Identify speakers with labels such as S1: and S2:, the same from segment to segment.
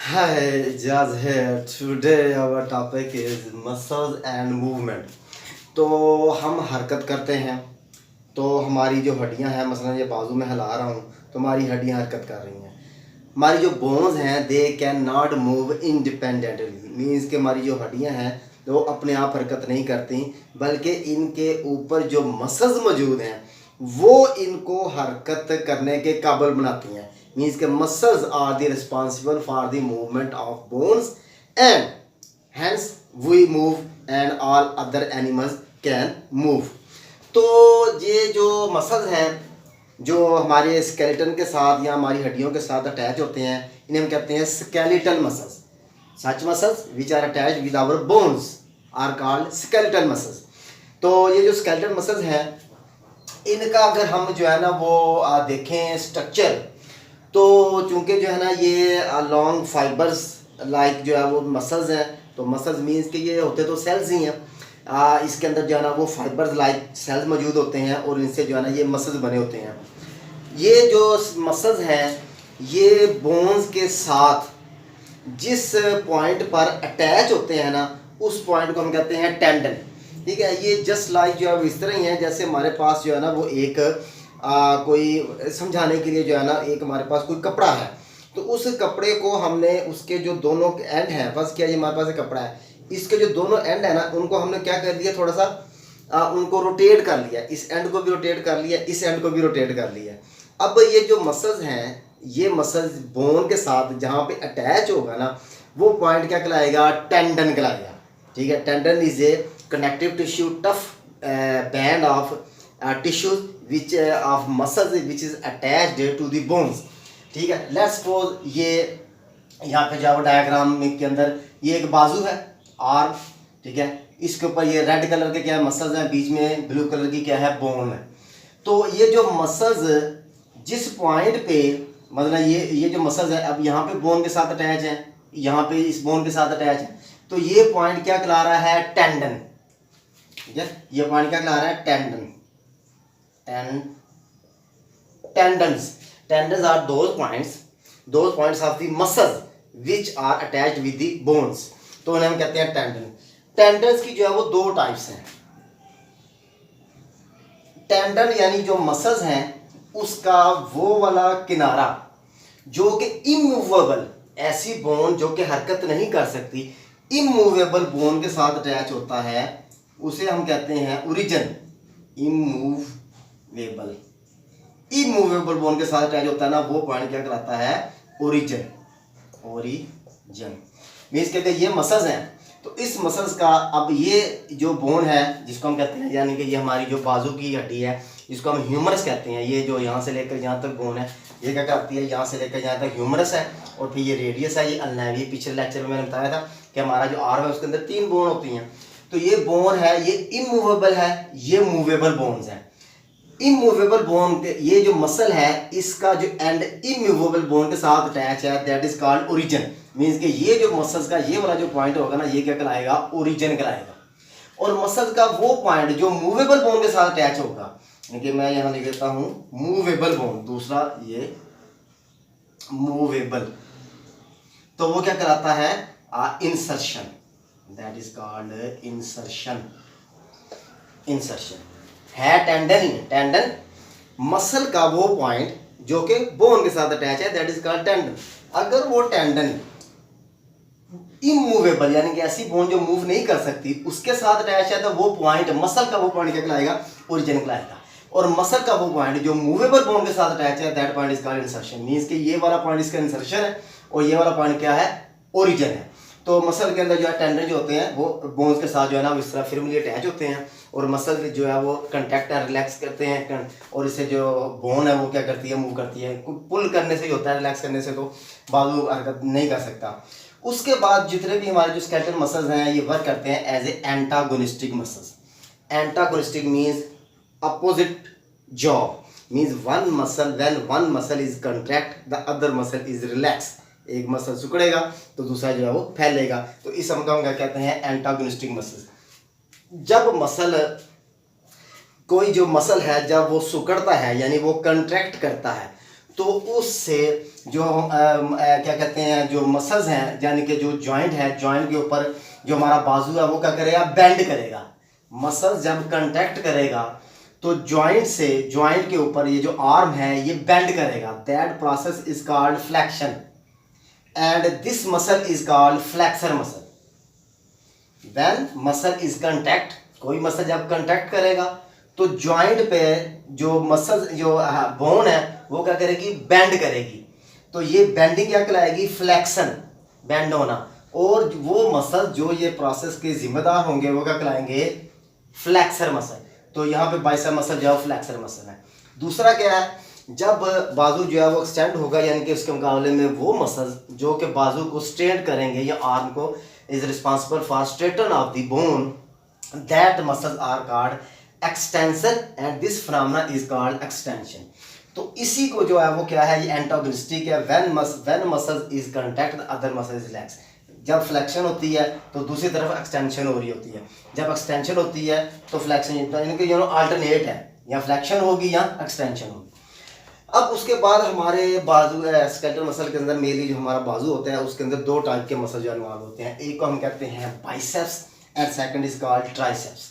S1: Hi, Jazz here. Today our topic is muscles and movement. तो हम हरकत करते हैं तो हमारी जो हड्डियां हैं, मसलन ये बाजू में हिला रहा हूँ तो हमारी हड्डियां हरकत कर रही हैं। हमारी जो बोन्स हैं they can not move independently, means कि हमारी जो हड्डियां हैं वो अपने आप हरकत नहीं करती, बल्कि इनके ऊपर जो मसल्स मौजूद हैं वो इनको हरकत करने के काबिल बनाती हैं। मीन्स के muscles are the responsible for the movement of bones and hence we move and all other animals can move. तो ये जो मसल्स हैं जो हमारे स्केलेटन के साथ या हमारी हड्डियों के साथ अटैच होते हैं, इन्हें हम कहते हैं skeletal muscles. Such muscles which are attached with our bones are called skeletal muscles. तो ये जो स्केलेटल मसल्स हैं इनका अगर हम जो है ना वो देखें स्ट्रक्चर, तो चूंकि जो है ना ये लॉन्ग फाइबर्स लाइक जो है वो मसल्स हैं, तो मसल्स मीन्स कि ये होते तो सेल्स ही हैं। इसके अंदर जो है ना वो फाइबर्स लाइक सेल्स मौजूद होते हैं और इनसे जो है ना ये मसल्स बने होते हैं। ये जो मसल्स हैं ये बोन्स के साथ जिस पॉइंट पर अटैच होते हैं ना उस पॉइंट को हम कहते हैं टेंडन। ठीक है, ये जस्ट लाइक जो है इस तरह ही है जैसे हमारे पास जो है ना वो एक कोई समझाने के लिए जो है ना एक हमारे पास कोई कपड़ा है, तो उस कपड़े को हमने उसके जो दोनों एंड हैं, फर्स्ट क्या ये हमारे पास एक कपड़ा है, इसके जो दोनों एंड है ना उनको हमने क्या कर दिया, थोड़ा सा उनको रोटेट कर लिया, इस एंड को भी रोटेट कर लिया, इस एंड को भी रोटेट कर लिया। अब ये जो मसल्स हैं ये मसल्स बोन के साथ जहाँ पे अटैच होगा ना वो पॉइंट क्या कहलाएगा, टेंडन कहलाएगा। ठीक है, tendon is a connective tissue tough band of tissues which of muscles which is attached to the bones. ठीक है, लेट्स सपोज ये यहाँ पे जाओ डायग्राम में के अंदर ये एक बाजू है आर्म। ठीक है, इसके ऊपर ये रेड कलर के क्या है मसल्स हैं, बीच में ब्लू कलर की क्या है बोन है। तो ये जो मसल्स जिस पॉइंट पे मतलब ये जो मसल्स है अब यहाँ पे बोन के साथ अटैच है, यहाँ पे इस बोन के साथ अटैच है, तो ये पॉइंट क्या कहला रहा है, टेंडन। ठीक है, ये पॉइंट क्या कहला रहा है, tendon. Tendons are those points of the muscles which are attached with the bones, तो उन्हें हम कहते हैं टेंडन। टेंडन्स की जो है वो दो टाइप्स हैं। टेंडन यानी जो मसल्स हैं उसका वो वाला किनारा जो कि इमूवेबल, ऐसी बोन जो कि हरकत नहीं कर सकती, इमूवेबल बोन के साथ अटैच होता है, उसे हम कहते हैं ओरिजिन। इमूवेबल बोन के साथ अटैच होता है ना वो पॉइंट क्या कहलाता है, ओरिजिन। मीन्स कहते हैं ये मसल्स हैं, तो इस मसल्स का अब ये जो बोन है जिसको हम कहते हैं, यानी कि ये हमारी जो बाजू की हड्डी है जिसको हम ह्यूमरस कहते हैं, ये जो यहाँ से लेकर यहाँ तक बोन है ये क्या करती है, यहाँ से लेकर यहाँ तक ह्यूमरस है और फिर ये रेडियस है, ये अल्नावी। पिछले लेक्चर में मैंने बताया था कि हमारा जो आर्म है उसके अंदर 3 बोन होती हैं। तो ये बोन है ये इमूवेबल है, ये मूवेबल बोन्स हैं। इमूवेबल बोन के ये जो मसल है इसका जो एंड इमूवेबल बोन के साथ अटैच है, that is called origin. Means कि ये जो मसल्स का ये वाला जो पॉइंट होगा ना ये क्या कहलाएगा, ओरिजिन कहलाएगा। और मसल का वो पॉइंट जो मूवेबल बोन के साथ अटैच होगा, यानी मैं यहाँ लिख देता हूँ मूवेबल बोन, दूसरा ये मूवेबल, तो वो क्या कहलाता है, insertion. That is called insertion. है टेंडन ही, टेंडन मसल का वो पॉइंट जो कि बोन के साथ अटैच है, दैट इज कॉल्ड टेंडन। अगर वो टेंडन इमूवेबल यानी कि ऐसी बोन जो मूव नहीं कर सकती उसके साथ अटैच है, तो वो पॉइंट मसल का वो पॉइंट क्या कहलाएगा, ओरिजिन कहलाएगा। और मसल का वो पॉइंट जो मूवेबल बोन के साथ अटैच है, that point is called insertion. Means कि ये वाला पॉइंट इसका इंसर्शन है और ये वाला पॉइंट क्या है, ओरिजिन है। तो मसल के अंदर जो है टेंडन जो होते हैं वो बोन्स के साथ जो है ना इस तरह फिर्मली अटैच होते हैं और मसल जो है वो कंटैक्ट है, रिलैक्स करते हैं और इससे जो बोन है वो क्या करती है, मूव करती है। पुल करने से ही होता है, रिलैक्स करने से तो बाजू हरकत नहीं कर सकता। उसके बाद जितने भी हमारे जो स्केलेटल मसल्स हैं ये वर्क करते हैं as a antagonistic muscles. Antagonistic means opposite job, means one muscle when one muscle is contract the other muscle is relax. एक मसल सिकुड़ेगा तो दूसरा जो है वो फैलेगा, तो इस हम क्या कहते हैं, एंटागोनिस्टिक मसल्स। जब मसल कोई जो मसल है जब वो सिकुड़ता है यानी वो कंट्रैक्ट करता है तो उससे जो क्या कहते हैं जो मसल्स हैं यानी कि जो जॉइंट है, जॉइंट के ऊपर जो हमारा बाजू है वो क्या करेगा, बेंड करेगा। मसल जब कांटेक्ट करेगा तो जॉइंट से, जॉइंट के ऊपर ये जो आर्म है ये बेंड करेगा। That process is called flexion and this muscle is called flexor muscle. When muscle is contact, कोई मसल जब कांटेक्ट करेगा तो जॉइंट पे जो मसल जो बोन है वो क्या करेगी, बेंड करेगी। तो ये बेंडिंग क्या कहलाएगी, फ्लेक्शन, बेंड होना। और वो मसल जो ये प्रोसेस के जिम्मेदार होंगे वो क्या कहलाएंगे, फ्लेक्सर मसल। तो यहाँ पे बाइसेप मसल जो है फ्लेक्सर मसल है। दूसरा क्या है, जब बाजू जो है वो एक्सटेंड होगा यानी कि उसके मुकाबले में वो मसल जो कि बाजू को स्ट्रेट करेंगे या आर्म को, is responsible for straighten of the bone, that muscles are called extension and this phenomena is called extension. तो इसी को जो है वो क्या है, ये एंटागोनिस्टिक है। When muscle is contact other muscle is relax. जब फ्लेक्शन होती है तो दूसरी तरफ एक्सटेंशन हो रही होती है, जब एक्सटेंशन होती है तो फ्लेक्शन, यानी कि अल्टरनेट है, या फ्लेक्शन होगी या एक्सटेंशन होगी। अब उसके बाद हमारे बाजू स्केलेटल मसल के अंदर मेनली जो हमारा बाजू होता है उसके अंदर दो टाइप के मसल जो इन्वॉल्व होते हैं। एक को हम कहते हैं biceps and second is called triceps.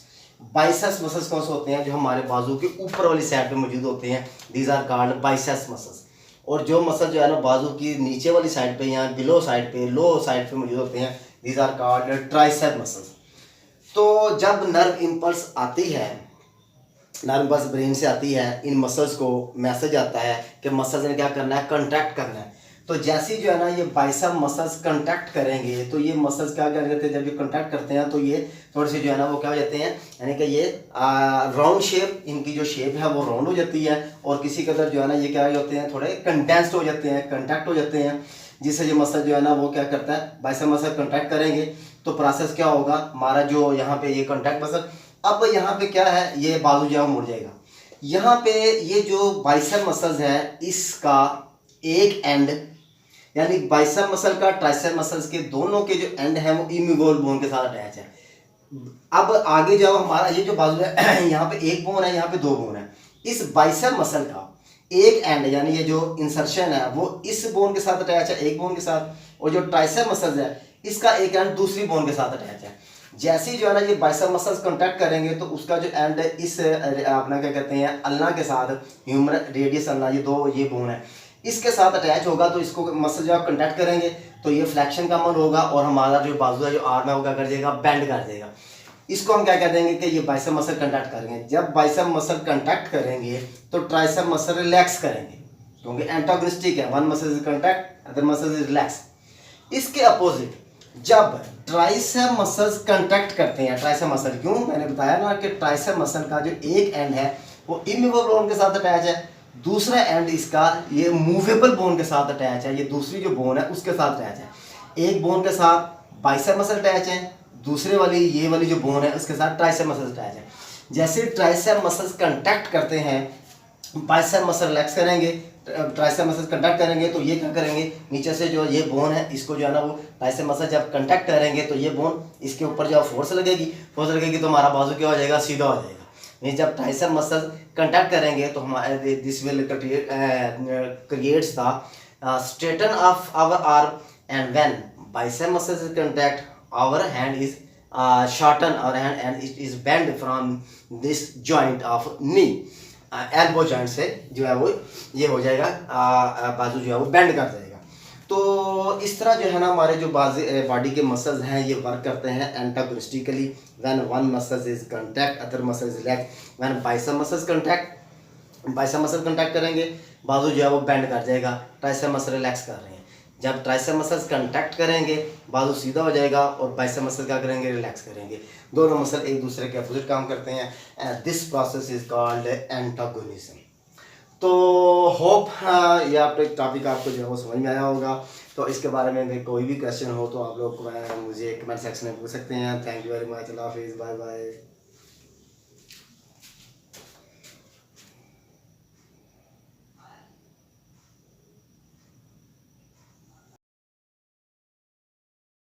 S1: Biceps muscles कौन से होते हैं, जो हमारे बाजू के ऊपर वाली साइड पे मौजूद होते हैं, these are called biceps muscles. और जो मसल जो है ना बाजू की नीचे वाली साइड पे या बिलो साइड पे, लो साइड पे मौजूद होते हैं, these are called tricep muscles. तो जब नर्व इम्पल्स आती है, नर्व बस ब्रेन से आती है, इन मसल्स को मैसेज आता है कि मसल्स ने क्या करना है, कंट्रैक्ट करना है। तो जैसे ही जो है ना ये बाइसेप मसल्स कंट्रैक्ट करेंगे तो ये मसल्स क्या कर देते हैं, जब ये कंट्रैक्ट करते हैं तो ये थोड़े से जो है ना वो क्या हो जाते हैं, यानी कि ये राउंड शेप, इनकी जो शेप है वो राउंड हो जाती है। और किसी कदर जो है ना ये क्या होते हैं, थोड़े कंडेंस्ड हो जाते हैं, कंट्रैक्ट हो जाते हैं, जिससे ये मसल जो है ना वो क्या करता है, बाइसेप मसल कंट्रैक्ट करेंगे तो प्रोसेस क्या होगा, हमारा जो यहाँ पे ये कंट्रैक्ट मसल, अब यहाँ पे क्या है, ये बाजू जो है मुड़ जाएगा। यहाँ पे ये जो बाइसेप मसल्स है इसका एक एंड, यानी बाइसेप मसल का ट्राइसेप मसल्स के दोनों के जो एंड है वो इम्यूवल बोन के साथ अटैच है। अब आगे जाओ, हमारा ये जो बाजू है यहाँ पे एक बोन है, यहाँ पे दो बोन है। इस बाइसेप मसल का एक एंड यानी ये जो इंसर्शन है वो इस बोन के साथ अटैच है, एक बोन के साथ, और जो ट्राइसेप मसल्स है इसका एक एंड दूसरी बोन के साथ अटैच है। जैसे ही जो है ना ये बाइसेप मसल्स कांटेक्ट करेंगे तो उसका जो एंड इस अपना क्या कहते हैं अल्ना के साथ, ह्यूमरल रेडियस अल्ना, ये दो ये बोन है, इसके साथ अटैच होगा। तो इसको मसल जब कांटेक्ट करेंगे तो ये फ्लेक्शन का अमल होगा और हमारा जो बाजू है, जो आर्म है वो क्या कर देगा, बेंड कर देगा। इसको हम क्या कह देंगे कि ये बाइसेप मसल कांटेक्ट करेंगे। जब बाइसेप मसल कांटेक्ट करेंगे तो ट्राइसेप मसल रिलैक्स करेंगे, क्योंकि एंटागोनिस्टिक है, one muscle is contact other muscle is relax. इसके अपोजिट जब ट्राइसेप मसल्स कांटेक्ट करते हैं, ट्राइसेप मसल, क्यों, मैंने बताया ना कि ट्राइसेप मसल का जो एक एंड है वो इमूवेबल बोन के साथ अटैच है, दूसरा एंड इसका ये मूवेबल बोन के साथ अटैच है, ये दूसरी जो बोन है उसके साथ अटैच है। एक बोन के साथ बाइसेप मसल अटैच है, दूसरे वाली ये वाली जो बोन है उसके साथ ट्राइसेप मसल अटैच है। जैसे ट्राइसेप मसल्स कांटेक्ट करते हैं, बाइसेप मसल रिलैक्स करेंगे, ट्राइसेप मसल कांटेक्ट करेंगे तो ये क्या करेंगे, नीचे से जो ये बोन है इसको जो है ना वो ट्राइसेप मसल जब कांटेक्ट करेंगे तो ये बोन इसके ऊपर जो फोर्स लगेगी तो हमारा बाजू क्या हो जाएगा, सीधा हो जाएगा। मीन जब ट्राइसेप मसल कांटेक्ट करेंगे तो हमारे this will creates the straighten of our arm and when bicep muscle is contact our hand is shorten our hand and it is bend from this joint of knee, elbow joint से जो है वो ये हो जाएगा, बाजू जो है वो बेंड कर जाएगा। तो इस तरह जो है ना हमारे जो बॉडी के मसल्स हैं ये वर्क करते हैं antagonistically. When one muscle is contact other muscle is relax. When bicep muscles contact, bicep muscle contact करेंगे बाजू जो है वो बेंड कर जाएगा, ट्राइसेप मसल रिलैक्स कर रहे हैं। जब ट्राइसेप मसल्स कांटेक्ट करेंगे बाजू सीधा हो जाएगा और बाइसेप मसल क्या करेंगे, रिलैक्स करेंगे। दोनों मसल एक दूसरे के अपोजिट काम करते हैं and this process is called antagonism. तो होप ये आपका टॉपिक आपको जो है वो समझ में आया होगा। तो इसके बारे में कोई भी क्वेश्चन हो तो आप लोग मुझे कमेंट सेक्शन में पूछ सकते हैं। थैंक यू वेरी मच, अल्लाह हाफिज़, बाय बाय।